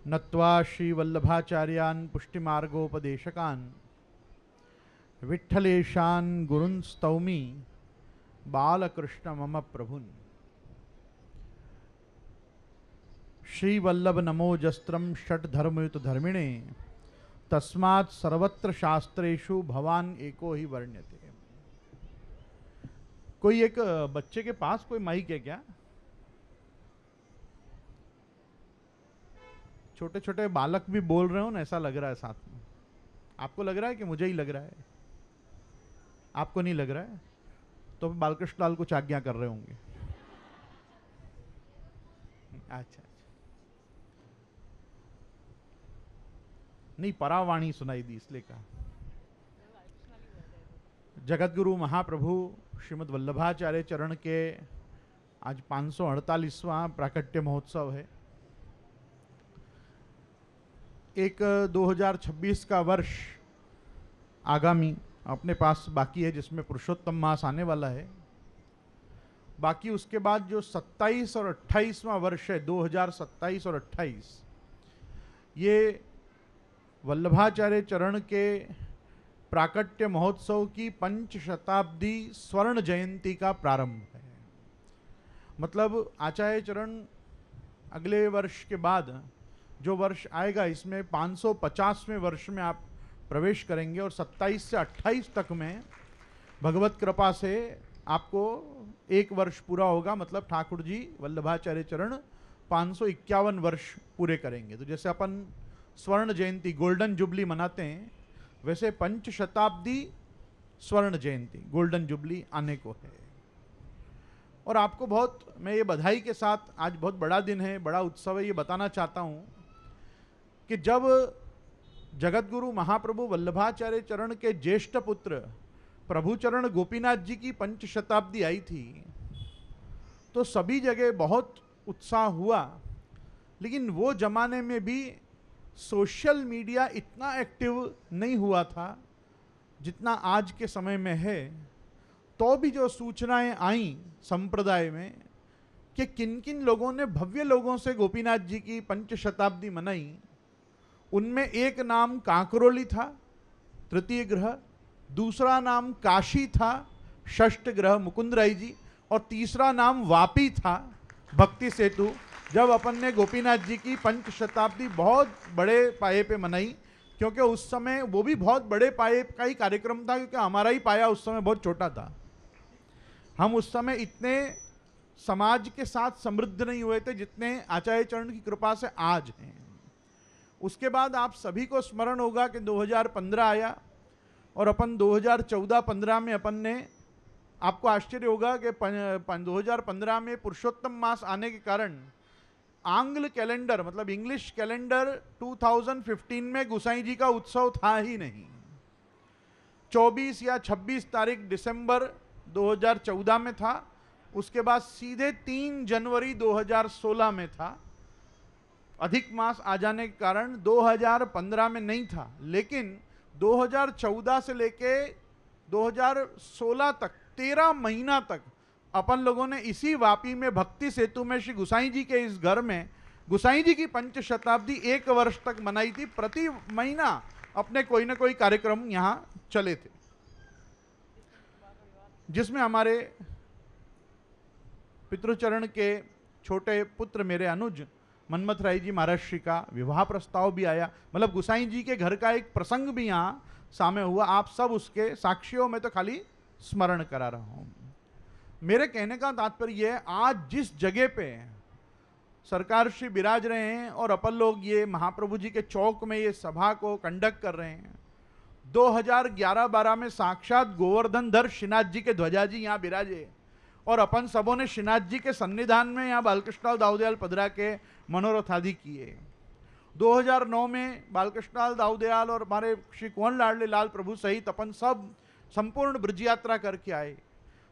नत्वा श्रीवल्लभाचार्यान् पुष्टिमार्गोपदेशकान् विठ्ठलेशान् गुरुन् स्तौमि बालकृष्ण मम प्रभुन्। श्रीवल्लभ नमोजस्त्रं षट्धर्मयुत धर्मिणे तस्मात् सर्वत्र शास्त्रेषु भवान एको ही वर्ण्यते। कोई एक बच्चे के पास कोई माइक है क्या? छोटे छोटे बालक भी बोल रहे हो ना, ऐसा लग रहा है साथ में। आपको लग रहा है कि मुझे ही लग रहा है? आपको नहीं लग रहा है तो बालकृष्ण लाल कुछ आज्ञा कर रहे होंगे। अच्छा, नहीं, परावाणी सुनाई दी इसलिए कहा। जगतगुरु महाप्रभु श्रीमद् वल्लभाचार्य चरण के आज 548वां प्राकट्य महोत्सव है। एक 2026 का वर्ष आगामी अपने पास बाकी है, जिसमें पुरुषोत्तम मास आने वाला है। बाकी उसके बाद जो 27 और 28वां वर्ष है, 2027 और 28, ये वल्लभाचार्य चरण के प्राकट्य महोत्सव की 5 शताब्दी स्वर्ण जयंती का प्रारंभ है। मतलब आचार्य चरण अगले वर्ष के बाद जो वर्ष आएगा, इसमें 550वें वर्ष में आप प्रवेश करेंगे और 27 से 28 तक में भगवत कृपा से आपको एक वर्ष पूरा होगा। मतलब ठाकुर जी वल्लभाचार्य चरण 551 वर्ष पूरे करेंगे। तो जैसे अपन स्वर्ण जयंती गोल्डन जुबली मनाते हैं, वैसे 5 शताब्दी स्वर्ण जयंती गोल्डन जुबली आने को है। और आपको बहुत, मैं ये बधाई के साथ, आज बहुत बड़ा दिन है, बड़ा उत्सव है, ये बताना चाहता हूँ कि जब जगतगुरु महाप्रभु वल्लभाचार्य चरण के ज्येष्ठ पुत्र प्रभुचरण गोपीनाथ जी की 5 शताब्दी आई थी, तो सभी जगह बहुत उत्साह हुआ। लेकिन वो जमाने में भी सोशल मीडिया इतना एक्टिव नहीं हुआ था जितना आज के समय में है। तो भी जो सूचनाएं आई संप्रदाय में कि किन किन लोगों ने भव्य लोगों से गोपीनाथ जी की 5 शताब्दी मनाई, उनमें एक नाम कांकरोली था, तृतीय ग्रह, दूसरा नाम काशी था, षष्ठ ग्रह मुकुंदराय जी, और तीसरा नाम वापी था, भक्ति सेतु। जब अपन ने गोपीनाथ जी की 5 शताब्दी बहुत बड़े पाए पे मनाई, क्योंकि उस समय वो भी बहुत बड़े पाए का ही कार्यक्रम था, क्योंकि हमारा ही पाया उस समय बहुत छोटा था। हम उस समय इतने समाज के साथ समृद्ध नहीं हुए थे जितने आचार्य चरण की कृपा से आज हैं। उसके बाद आप सभी को स्मरण होगा कि 2015 आया और अपन 2014-15 में अपन ने, आपको आश्चर्य होगा कि 2015 में पुरुषोत्तम मास आने के कारण आंग्ल कैलेंडर, मतलब इंग्लिश कैलेंडर 2015 में गुसाई जी का उत्सव था ही नहीं। 24 या 26 तारीख दिसंबर 2014 में था, उसके बाद सीधे 3 जनवरी 2016 में था। अधिक मास आ जाने के कारण 2015 में नहीं था, लेकिन 2014 से लेके 2016 तक 13 महीना तक अपन लोगों ने इसी वापी में भक्ति सेतु में श्री गुसाई जी के इस घर में गुसाई जी की 5 शताब्दी 1 वर्ष तक मनाई थी। प्रति महीना अपने कोई ना कोई कार्यक्रम यहाँ चले थे, जिसमें हमारे पितृचरण के छोटे पुत्र मेरे अनुज मनमथ राय जी महाराज श्री का विवाह प्रस्ताव भी आया। मतलब गुसाई जी के घर का एक प्रसंग भी यहाँ सामने हुआ। आप सब उसके साक्षियों में तो खाली स्मरण करा रहा हूँ। मेरे कहने का तात्पर्य है, आज जिस जगह पे सरकार श्री विराज रहे हैं और अपन लोग ये महाप्रभु जी के चौक में ये सभा को कंडक्ट कर रहे हैं, 2011-12 में साक्षात गोवर्धन धर श्रीनाथ जी के ध्वजा जी यहाँ विराजे और अपन सबों ने श्रीनाथ जी के सन्निधान में यहाँ बालकृष्ण दाऊदयाल पधरा के मनोरथ आदि किए। 2009 में बालकृष्ण दाऊदयाल और हमारे श्री कुंवर लाडले लाल प्रभु सहित अपन सब संपूर्ण ब्रज यात्रा करके आए।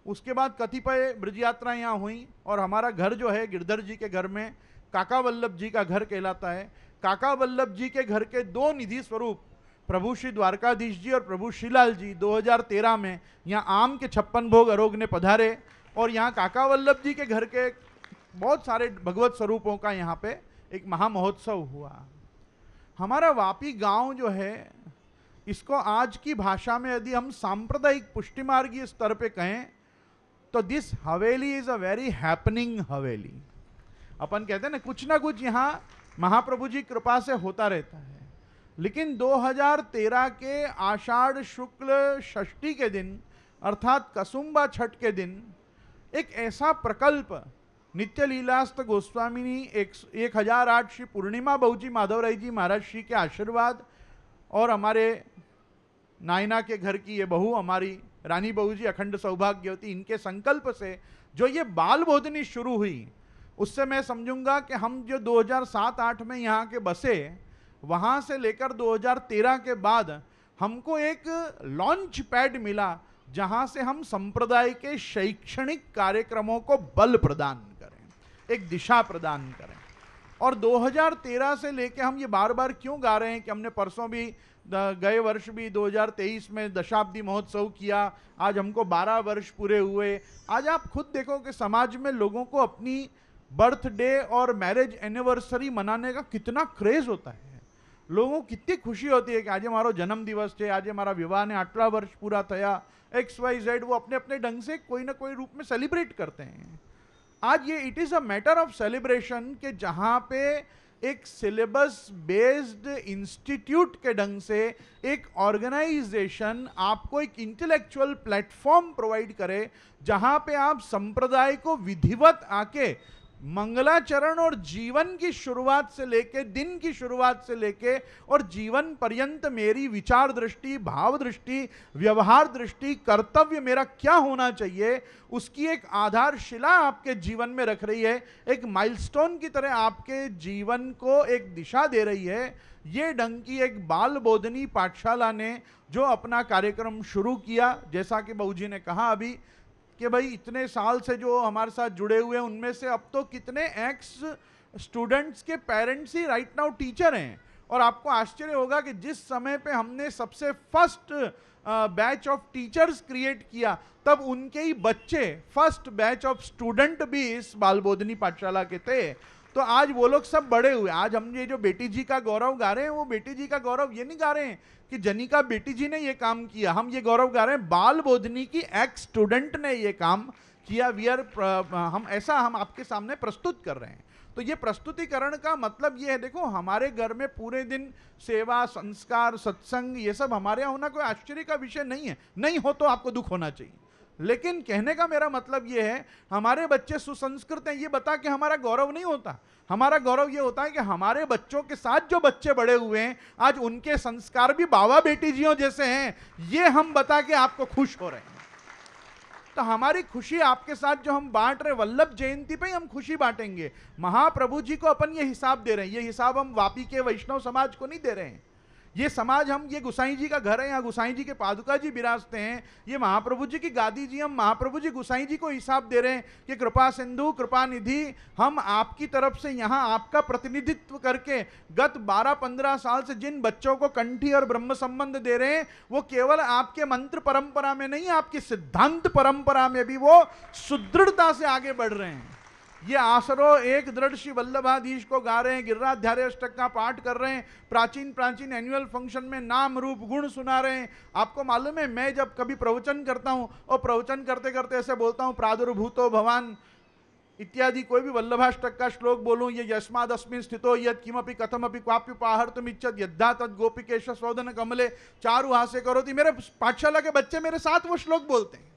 उसके बाद कतिपय ब्रज यात्रा यहाँ हुई और हमारा घर जो है गिरधर जी के घर में काका वल्लभ जी का घर कहलाता है। काका वल्लभ जी के घर के 2 निधि स्वरूप प्रभु श्री द्वारकाधीश जी और प्रभु श्रीलाल जी 2013 में यहाँ आम के 56 भोग अरोग ने पधारे और यहाँ काका वल्लभ जी के घर के बहुत सारे भगवत स्वरूपों का यहाँ पे एक महामहोत्सव हुआ। हमारा वापी गांव जो है, इसको आज की भाषा में यदि हम सांप्रदायिक पुष्टिमार्गीय स्तर पे कहें तो this Haveli is a very happening हवेली। अपन कहते हैं ना, कुछ ना कुछ यहाँ महाप्रभु जी कृपा से होता रहता है। लेकिन 2013 के आषाढ़ शुक्ल षष्ठी के दिन अर्थात कसुम्बा छठ के दिन एक ऐसा प्रकल्प नित्य लीलास्त गोस्वामिनी 1008 श्री पूर्णिमा बहुजी माधवराय जी महाराज श्री के आशीर्वाद और हमारे नायना के घर की ये बहू हमारी रानी बहू जी अखंड सौभाग्यवती, इनके संकल्प से जो ये बाल बोधनी शुरू हुई, उससे मैं समझूंगा कि हम जो 2007-8 में यहाँ के बसे, वहाँ से लेकर 2013 के बाद हमको एक लॉन्च पैड मिला जहाँ से हम संप्रदाय के शैक्षणिक कार्यक्रमों को बल प्रदान करें, एक दिशा प्रदान करें। और 2013 से लेके हम ये बार बार क्यों गा रहे हैं कि हमने परसों भी, गए वर्ष भी 2023 में दशाब्दी महोत्सव किया, आज हमको 12 वर्ष पूरे हुए। आज आप खुद देखो कि समाज में लोगों को अपनी बर्थडे और मैरिज एनिवर्सरी मनाने का कितना क्रेज होता है। लोगों को कितनी खुशी होती है कि आज हमारा जन्म दिवस है, आज हमारा विवाह ने 8वां वर्ष पूरा थया, XYZ, वो अपने अपने ढंग से कोई ना कोई रूप में सेलिब्रेट करते हैं। आज ये it is a matter of celebration के जहां पे एक सिलेबस बेस्ड इंस्टीट्यूट के ढंग से एक ऑर्गेनाइजेशन आपको एक इंटेलेक्चुअल प्लेटफॉर्म प्रोवाइड करे, जहां पे आप संप्रदाय को विधिवत आके मंगलाचरण और जीवन की शुरुआत से लेके, दिन की शुरुआत से लेके और जीवन पर्यंत मेरी विचार दृष्टि, भाव दृष्टि, व्यवहार दृष्टि, कर्तव्य मेरा क्या होना चाहिए, उसकी एक आधारशिला आपके जीवन में रख रही है, एक माइलस्टोन की तरह आपके जीवन को एक दिशा दे रही है। ये ढंग की एक बाल बोधनी पाठशाला ने जो अपना कार्यक्रम शुरू किया, जैसा कि बहू जी ने कहा अभी कि भाई इतने साल से जो हमारे साथ जुड़े हुए हैं, उनमें से अब तो कितने एक्स स्टूडेंट्स के पेरेंट्स ही राइट नाउ टीचर हैं। और आपको आश्चर्य होगा कि जिस समय पे हमने सबसे first batch of teachers create किया, तब उनके ही बच्चे फर्स्ट बैच ऑफ स्टूडेंट भी इस बाल बोधनी पाठशाला के थे। तो आज वो लोग सब बड़े हुए। आज हम ये जो बेटी जी का गौरव गा रहे हैं, वो बेटी जी का गौरव ये नहीं गा रहे हैं कि जनिका बेटी जी ने ये काम किया, हम ये गौरव गा रहे हैं बाल बोधनी की एक्स स्टूडेंट ने ये काम किया। हम आपके सामने प्रस्तुत कर रहे हैं। तो ये प्रस्तुतिकरण का मतलब ये है, देखो हमारे घर में पूरे दिन सेवा, संस्कार, सत्संग, ये सब हमारे यहाँ होना कोई आश्चर्य का विषय नहीं है। नहीं हो तो आपको दुख होना चाहिए, लेकिन कहने का मेरा मतलब ये है, हमारे बच्चे सुसंस्कृत हैं ये बता के हमारा गौरव नहीं होता। हमारा गौरव ये होता है कि हमारे बच्चों के साथ जो बच्चे बड़े हुए हैं, आज उनके संस्कार भी बाबा बेटी जियों जैसे हैं, ये हम बता के आपको खुश हो रहे हैं। तो हमारी खुशी आपके साथ जो हम बांट रहे, वल्लभ जयंती पे ही हम खुशी बांटेंगे। महाप्रभु जी को अपन ये हिसाब दे रहे हैं। ये हिसाब हम वापी के वैष्णव समाज को नहीं दे रहे हैं। ये समाज, हम, ये गुसाई जी का घर है, यहाँ गुसाई जी के पादुका जी विराजते हैं, ये महाप्रभु जी की गादी जी, हम महाप्रभु जी गुसाई जी को हिसाब दे रहे हैं कि कृपा सिंधु, कृपा निधि, हम आपकी तरफ से यहाँ आपका प्रतिनिधित्व करके गत 12-15 साल से जिन बच्चों को कंठी और ब्रह्म संबंध दे रहे हैं, वो केवल आपके मंत्र परंपरा में नहीं, आपकी सिद्धांत परंपरा में भी वो सुदृढ़ता से आगे बढ़ रहे हैं। ये आसरो एक दृढ़ श्री वल्लभाधीश को गा रहे हैं, गिरिराध्याय अष्टक का पाठ कर रहे हैं, प्राचीन एनुअल फंक्शन में नाम रूप गुण सुना रहे हैं। आपको मालूम है, मैं जब कभी प्रवचन करता हूं और प्रवचन करते करते ऐसे बोलता हूं, प्रादुर्भूतो भवान इत्यादि कोई भी वल्लभाष्टक का श्लोक बोलूं, ये यस्मादस्मिन् स्थितो यत् किमपि कथमपि क्वाप्युपाहर्तुमिच्छत् यद्धा तद् गोपिकेश स्वदन कमले चारु हास्य करोति। मेरे पाठशाला के बच्चे मेरे साथ वो श्लोक बोलते हैं।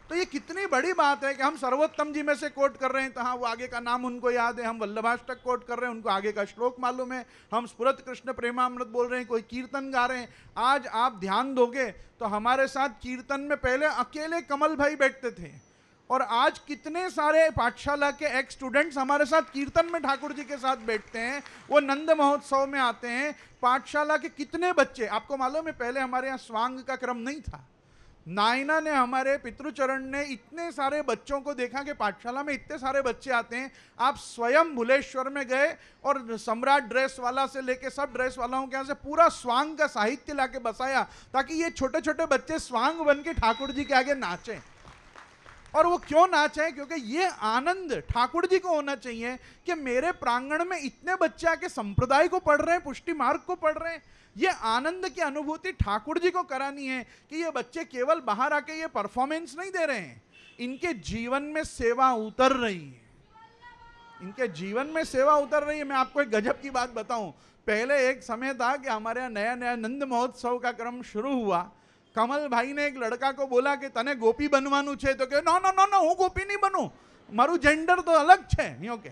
तो ये कितनी बड़ी बात है कि हम सर्वोत्तम जी में से कोट कर रहे हैं, तो हाँ वो आगे का नाम उनको याद है। हम वल्लभाष्टक कोट कर रहे हैं, उनको आगे का श्लोक मालूम है। हम स्फुरत कृष्ण प्रेमामृत बोल रहे हैं, कोई कीर्तन गा रहे हैं। आज आप ध्यान दोगे तो हमारे साथ कीर्तन में पहले अकेले कमल भाई बैठते थे, और आज कितने सारे पाठशाला के एक्स स्टूडेंट्स हमारे साथ कीर्तन में ठाकुर जी के साथ बैठते हैं, वो नंद महोत्सव में आते हैं। पाठशाला के कितने बच्चे, आपको मालूम है पहले हमारे यहाँ स्वांग का क्रम नहीं था। नायना ने, हमारे पितृचरण ने इतने सारे बच्चों को देखा कि पाठशाला में इतने सारे बच्चे आते हैं। आप स्वयं भुलेश्वर में गए और सम्राट ड्रेस वाला से लेके सब ड्रेस वालाओं के यहाँ से पूरा स्वांग का साहित्य लाके बसाया, ताकि ये छोटे छोटे बच्चे स्वांग बन के ठाकुर जी के आगे नाचें। और वो क्यों नाचे? क्योंकि ये आनंद ठाकुर जी को होना चाहिए कि मेरे प्रांगण में इतने बच्चे आके संप्रदाय को पढ़ रहे हैं, पुष्टि मार्ग को पढ़ रहे हैं। ये आनंद की अनुभूति ठाकुर जी को करानी है कि ये बच्चे केवल बाहर आके ये परफॉर्मेंस नहीं दे रहे हैं, इनके जीवन में सेवा उतर रही है, इनके जीवन में सेवा उतर रही है। मैं आपको एक गजब की बात बताऊं, पहले एक समय था कि हमारे यहाँ नया नया नंद महोत्सव का क्रम शुरू हुआ। कमल भाई ने एक लड़का को बोला कि तने गोपी बनवानु छे, तो कहे नो नो नो नो, हूँ गोपी नहीं बनू, मारू जेंडर तो अलग छे। ओके,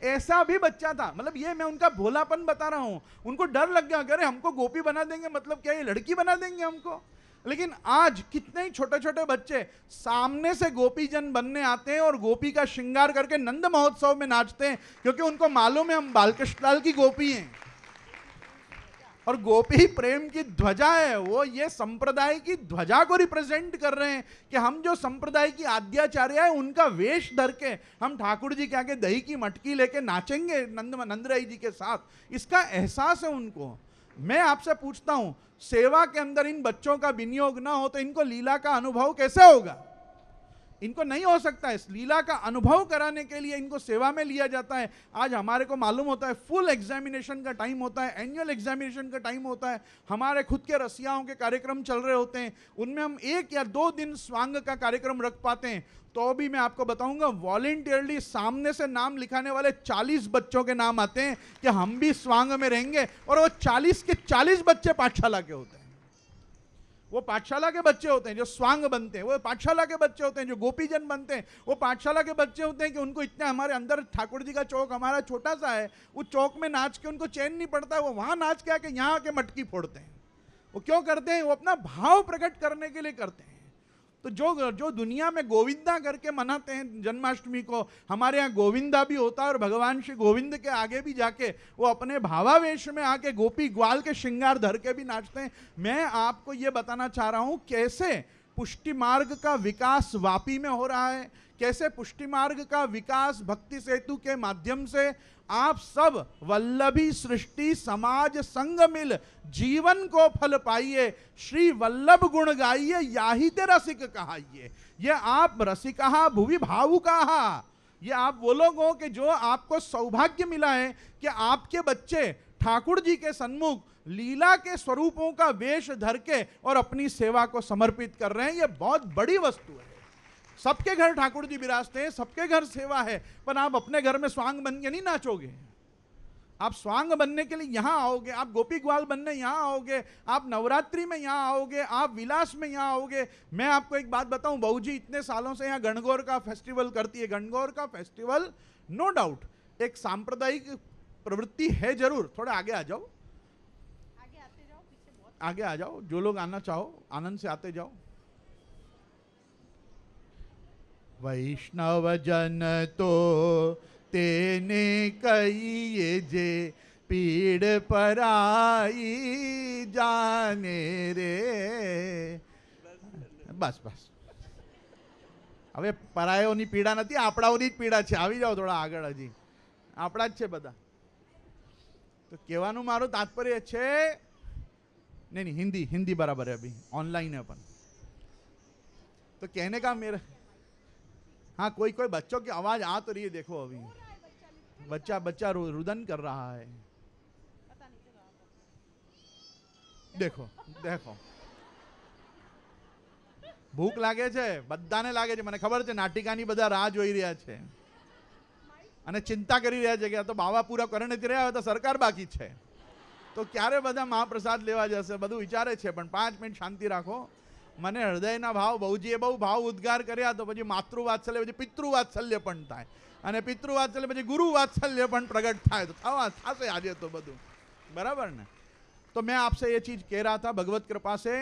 ऐसा भी बच्चा था। मतलब ये मैं उनका भोलापन बता रहा हूँ। उनको डर लग गया, अरे हमको गोपी बना देंगे, मतलब क्या ये लड़की बना देंगे हमको। लेकिन आज कितने ही छोटे छोटे बच्चे सामने से गोपीजन बनने आते हैं और गोपी का श्रृंगार करके नंद महोत्सव में नाचते हैं, क्योंकि उनको मालूम है हम बालकृष्णलाल की गोपी हैं और गोपी प्रेम की ध्वजा है। वो ये संप्रदाय की ध्वजा को रिप्रेजेंट कर रहे हैं कि हम जो संप्रदाय की आद्याचार्य है उनका वेश धर के हम ठाकुर जी के आगे दही की मटकी लेके नाचेंगे नंदराई जी के साथ। इसका एहसास है उनको। मैं आपसे पूछता हूं, सेवा के अंदर इन बच्चों का विनियोग ना हो तो इनको लीला का अनुभव कैसे होगा? इनको नहीं हो सकता है। इस लीला का अनुभव कराने के लिए इनको सेवा में लिया जाता है। आज हमारे को मालूम होता है फुल एग्जामिनेशन का टाइम होता है, एनुअल एग्जामिनेशन का टाइम होता है, हमारे खुद के रसियाओं के कार्यक्रम चल रहे होते हैं, उनमें हम 1 या 2 दिन स्वांग का कार्यक्रम रख पाते हैं। तो भी मैं आपको बताऊंगा, वॉलेंटियरली सामने से नाम लिखाने वाले 40 बच्चों के नाम आते हैं कि हम भी स्वांग में रहेंगे, और वो 40 के 40 बच्चे पाठशाला के होते हैं। वो पाठशाला के बच्चे होते हैं जो स्वांग बनते हैं, वो पाठशाला के बच्चे होते हैं जो गोपीजन बनते हैं, वो पाठशाला के बच्चे होते हैं कि उनको इतने, हमारे अंदर ठाकुर जी का चौक हमारा छोटा सा है, उस चौक में नाच के उनको चैन नहीं पड़ता है, वो वहां नाच के आके यहाँ आके मटकी फोड़ते हैं। वो क्यों करते हैं? वो अपना भाव प्रकट करने के लिए करते हैं। तो जो दुनिया में गोविंदा करके मनाते हैं जन्माष्टमी को, हमारे यहाँ गोविंदा भी होता है और भगवान श्री गोविंद के आगे भी जाके वो अपने भावावेश में आके गोपी ग्वाल के श्रृंगार धर के भी नाचते हैं। मैं आपको ये बताना चाह रहा हूँ कैसे पुष्टि मार्ग का विकास वापी में हो रहा है, कैसे पुष्टि मार्ग का विकास भक्ति सेतु के माध्यम से आप सब वल्लभी सृष्टि समाज संग मिल जीवन को फल पाइए, श्री वल्लभ गुण गाइए, याही ते रसिक कहाइए। ये आप रसिकहा भुवि भावुकाहा, ये आप वो लोग हो कि जो आपको सौभाग्य मिला है कि आपके बच्चे ठाकुर जी के सन्मुख लीला के स्वरूपों का वेश धर के और अपनी सेवा को समर्पित कर रहे हैं। ये बहुत बड़ी वस्तु है। सबके घर ठाकुर जी विराजते हैं, सबके घर सेवा है, पर आप अपने घर में स्वांग बन के नहीं नाचोगे। आप स्वांग बनने के लिए यहां आओगे, आप गोपी ग्वाल बनने यहां आओगे, आप नवरात्रि में यहां आओगे, आप विलास में यहां आओगे। मैं आपको एक बात बताऊं, बहू जी इतने सालों से यहां गणगौर का फेस्टिवल करती है। गणगौर का फेस्टिवल नो डाउट एक सांप्रदायिक प्रवृत्ति है जरूर। थोड़ा आगे आ जाओ, आगे आ जाओ, जो लोग आना चाहो आनंद से आते जाओ। वैष्णव जन तो तेने कहिए जे पीड़ पराई जाने रे। बस बस, હવે પરાયોની પીડા નથી, આપણાઓની જ પીડા છે। આવી જાઓ થોડા આગળ, હજી આપણા જ છે બધા। તો કહેવાનું મારું તાત્પર્ય છે, नहीं नहीं हिंदी हिंदी बराबर है, अभी ऑनलाइन है अपन। तो कहने का मेरा, हाँ कोई कोई बच्चों की आवाज आ तो रही है, देखो अभी बच्चा रुदन कर रहा है। देखो देखो, भूख लागे छे, बधाने लागे छे, मने खबर छे नाटिकानी बधा राह जोई रह्या छे અને चिंता करी रह्या छे कि तो बाबा पूरा करे નથી રહ્યા, तो सरकार बाकी छे, तो क्यारे बधा महाप्रसाद लेवा जशे, बधुं विचारे छे। पण 5 मिनिट शांति राखो। मने हृदयना भाव, बहुजीए बहु भाव उद्गार कर्या, तो पछी मातृवात्सल्य, पछी पितृवात्सल्य पण थाय, अने पितृवात्सल्य पछी गुरुवात्सल्य पण प्रगट थाय। तो थाशे आजे तो बधुं बराबर ने। तो मैं आपसे ये चीज कह रहा था भगवत कृपा से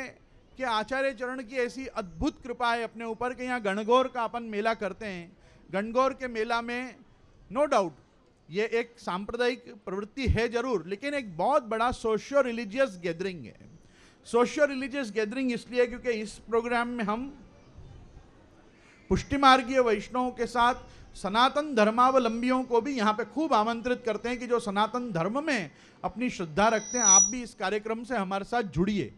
कि आचार्य चरण की ऐसी अद्भुत कृपा है अपने ऊपर कि यहाँ गणगौर का अपन मेला करते हैं। गणगौर के मेला में नो डाउट ये एक सांप्रदायिक प्रवृत्ति है जरूर, लेकिन एक बहुत बड़ा सोशियो रिलीजियस गैदरिंग है। सोशियो रिलीजियस गैदरिंग इसलिए क्योंकि इस प्रोग्राम में हम पुष्टि मार्गीय वैष्णवों के साथ सनातन धर्मावलंबियों को भी यहाँ पे खूब आमंत्रित करते हैं कि जो सनातन धर्म में अपनी श्रद्धा रखते हैं, आप भी इस कार्यक्रम से हमारे साथ जुड़िए।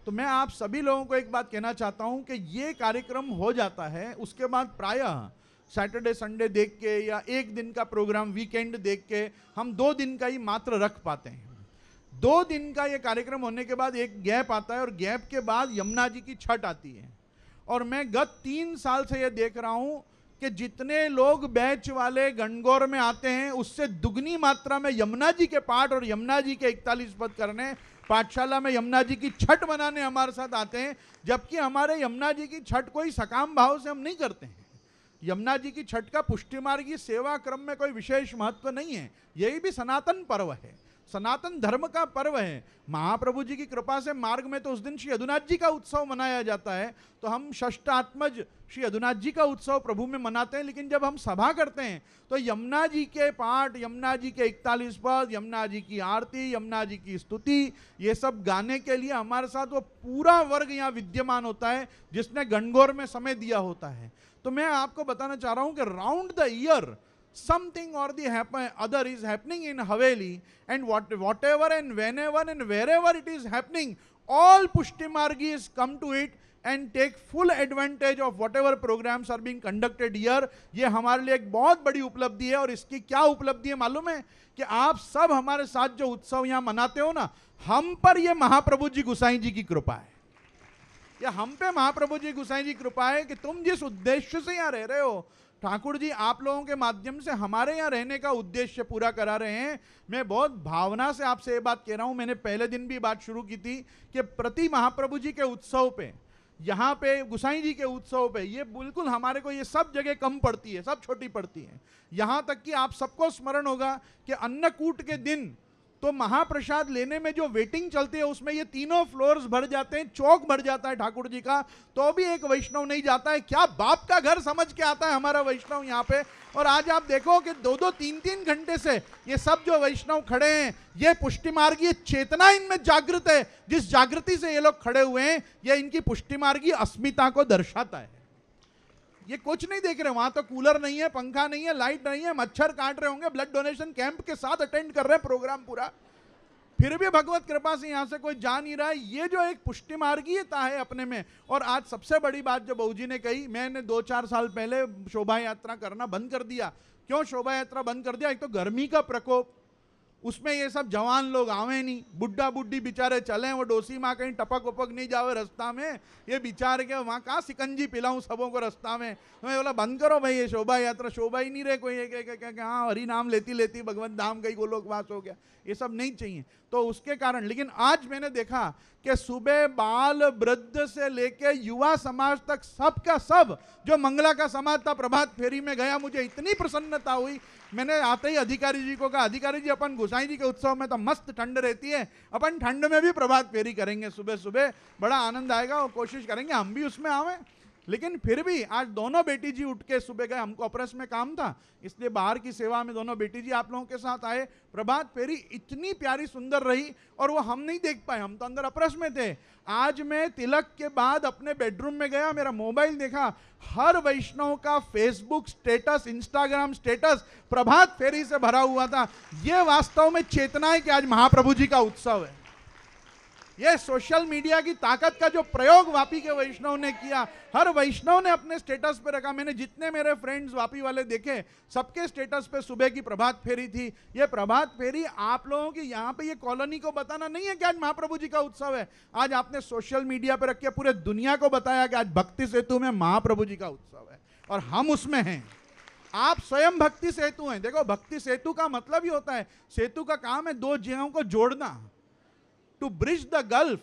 तो मैं आप सभी लोगों को एक बात कहना चाहता हूं कि ये कार्यक्रम हो जाता है, उसके बाद प्रायः सैटरडे संडे देख के या एक दिन का प्रोग्राम वीकेंड देख के हम 2 दिन का ही मात्र रख पाते हैं। 2 दिन का ये कार्यक्रम होने के बाद एक गैप आता है और गैप के बाद यमुना जी की छठ आती है। और मैं गत 3 साल से ये देख रहा हूं कि जितने लोग बैच वाले गणगौर में आते हैं उससे दुगनी मात्रा में यमुना जी के पाठ और यमुना जी के 41 पद करने, पाठशाला में यमुना जी की छठ मनाने हमारे साथ आते हैं। जबकि हमारे यमुना जी की छठ कोई सकाम भाव से हम नहीं करते हैं। यमुना जी की छठ का पुष्टि मार्ग की सेवा क्रम में कोई विशेष महत्व नहीं है। यही भी सनातन पर्व है, सनातन धर्म का पर्व है। महाप्रभु जी की कृपा से मार्ग में तो उस दिन श्री यदुनाथ जी का उत्सव मनाया जाता है, तो हम षष्ठात्मज श्री यदुनाथ जी का उत्सव प्रभु में मनाते हैं। लेकिन जब हम सभा करते हैं तो यमुना जी के पाठ, यमुना जी के 41 पद, यमुना जी की आरती, यमुना जी की स्तुति, ये सब गाने के लिए हमारे साथ वो पूरा वर्ग यहाँ विद्यमान होता है जिसने गणगौर में समय दिया होता है। तो मैं आपको बताना चाह रहा हूं कि round the year something or the other is happening in Haveli, and whatever and whenever and wherever it is happening, all Pushti Margis come to it and take full advantage of whatever programs are being conducted here. ये हमारे लिए एक बहुत बड़ी उपलब्धि है। और इसकी क्या उपलब्धि है मालूम है कि आप सब हमारे साथ जो उत्सव यहाँ मनाते हो ना, हम पर ये महाप्रभु जी गुसाई जी की कृपा है। या हम पे महाप्रभु जी गुसाई जी कृपा है कि तुम जिस उद्देश्य से यहाँ रह रहे हो, ठाकुर जी आप लोगों के माध्यम से हमारे यहाँ रहने का उद्देश्य पूरा करा रहे हैं। मैं बहुत भावना से आपसे ये बात कह रहा हूँ। मैंने पहले दिन भी बात शुरू की थी कि प्रति महाप्रभु जी के उत्सव पे, यहाँ पे गुसाई जी के उत्सव पे, ये बिल्कुल हमारे को ये सब जगह कम पड़ती है, सब छोटी पड़ती है। यहाँ तक कि आप सबको स्मरण होगा कि अन्नकूट के दिन तो महाप्रसाद लेने में जो वेटिंग चलती है उसमें ये तीनों फ्लोर्स भर जाते हैं, चौक भर जाता है ठाकुर जी का, तो भी एक वैष्णव नहीं जाता है। क्या बाप का घर समझ के आता है हमारा वैष्णव यहाँ पे। और आज आप देखो कि 2-2, 3-3 घंटे से ये सब जो वैष्णव खड़े हैं, ये पुष्टि मार्गी चेतना इनमें जागृत है। जिस जागृति से ये लोग खड़े हुए हैं, ये इनकी पुष्टि मार्गी अस्मिता को दर्शाता है। ये कुछ नहीं देख रहे, वहां तो कूलर नहीं है, पंखा नहीं है, लाइट नहीं है, मच्छर काट रहे होंगे, ब्लड डोनेशन कैंप के साथ अटेंड कर रहे हैं प्रोग्राम पूरा, फिर भी भगवत कृपा से यहां से कोई जा नहीं रहा है। ये जो एक पुष्टि मार्गीयता है अपने में। और आज सबसे बड़ी बात जो बहू जी ने कही, मैंने 2-4 साल पहले शोभा यात्रा करना बंद कर दिया। क्यों शोभा यात्रा बंद कर दिया? एक तो गर्मी का प्रकोप, उसमें ये सब जवान लोग आवे नहीं, बुढ़ा बुढ़ी बेचारे चले, वो डोसी माँ कहीं टपक वपक नहीं जावे रास्ता में, ये बेचारे के वहाँ कहाँ सिकंजी पिलाऊं सबों को रास्ता में। मैं बोला बंद करो भाई, ये शोभा यात्रा शोभा ही नहीं रहे कोई, क्या हाँ हरि नाम लेती लेती भगवत धाम गई गोलोकवास हो गया, ये सब नहीं चाहिए। तो उसके कारण, लेकिन आज मैंने देखा कि सुबह बाल वृद्ध से लेके युवा समाज तक सबका सब जो मंगला का समाज था प्रभात फेरी में गया, मुझे इतनी प्रसन्नता हुई। मैंने आते ही अधिकारी जी को कहा, अधिकारी जी अपन गोसाई जी के उत्सव में तो मस्त ठंड रहती है, अपन ठंड में भी प्रभात फेरी करेंगे सुबह सुबह, बड़ा आनंद आएगा और कोशिश करेंगे हम भी उसमें आवें। लेकिन फिर भी आज दोनों बेटी जी उठ के सुबह गए, हमको अप्रस में काम था इसलिए बाहर की सेवा में दोनों बेटी जी आप लोगों के साथ आए। प्रभात फेरी इतनी प्यारी सुंदर रही और वो हम नहीं देख पाए, हम तो अंदर अप्रस में थे। आज मैं तिलक के बाद अपने बेडरूम में गया, मेरा मोबाइल देखा, हर वैष्णव का फेसबुक स्टेटस, इंस्टाग्राम स्टेटस प्रभात फेरी से भरा हुआ था। ये वास्तव में चेतना है कि आज महाप्रभु जी का उत्सव है। ये सोशल मीडिया की ताकत का जो प्रयोग वापी के वैष्णव ने किया, हर वैष्णव ने अपने स्टेटस पे रखा। मैंने जितने मेरे फ्रेंड्स वापी वाले देखे, सबके स्टेटस पे सुबह की प्रभात फेरी थी। ये प्रभात फेरी आप लोगों की यहाँ पे ये कॉलोनी को बताना नहीं है कि आज महाप्रभु जी का उत्सव है, आज आपने सोशल मीडिया पे रख के पूरे दुनिया को बताया कि आज भक्ति सेतु में महाप्रभु जी का उत्सव है और हम उसमें हैं। आप स्वयं भक्ति सेतु हैं। देखो, भक्ति सेतु का मतलब ही होता है, सेतु का काम है दो जगहों को जोड़ना, टू ब्रिज द गल्फ।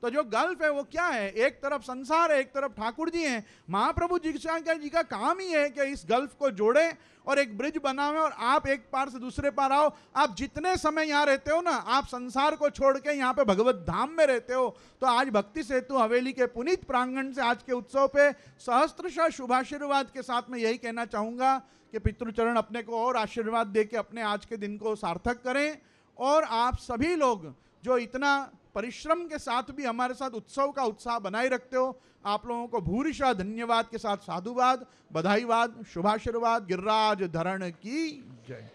तो जो गल्फ है वो क्या है? एक तरफ संसार है, एक तरफ ठाकुर जी हैं। महाप्रभु जी का काम ही है कि इस गल्फ को जोड़े और एक ब्रिज बनावे और आप एक पार से दूसरे पार आओ। आप जितने समय यहाँ रहते हो ना, आप संसार को छोड़ के यहाँ पे भगवत धाम में रहते हो। तो आज भक्ति सेतु हवेली के पुनीत प्रांगण से आज के उत्सव पे सहस्त्रशः शुभाशीर्वाद के साथ में यही कहना चाहूँगा कि पितृचरण अपने को और आशीर्वाद दे के अपने आज के दिन को सार्थक करें। और आप सभी लोग जो इतना परिश्रम के साथ भी हमारे साथ उत्सव का उत्साह बनाए रखते हो, आप लोगों को भूरिशा धन्यवाद के साथ साधुवाद, बधाईवाद, शुभाशीर्वाद। गिरिराज धरण की जय।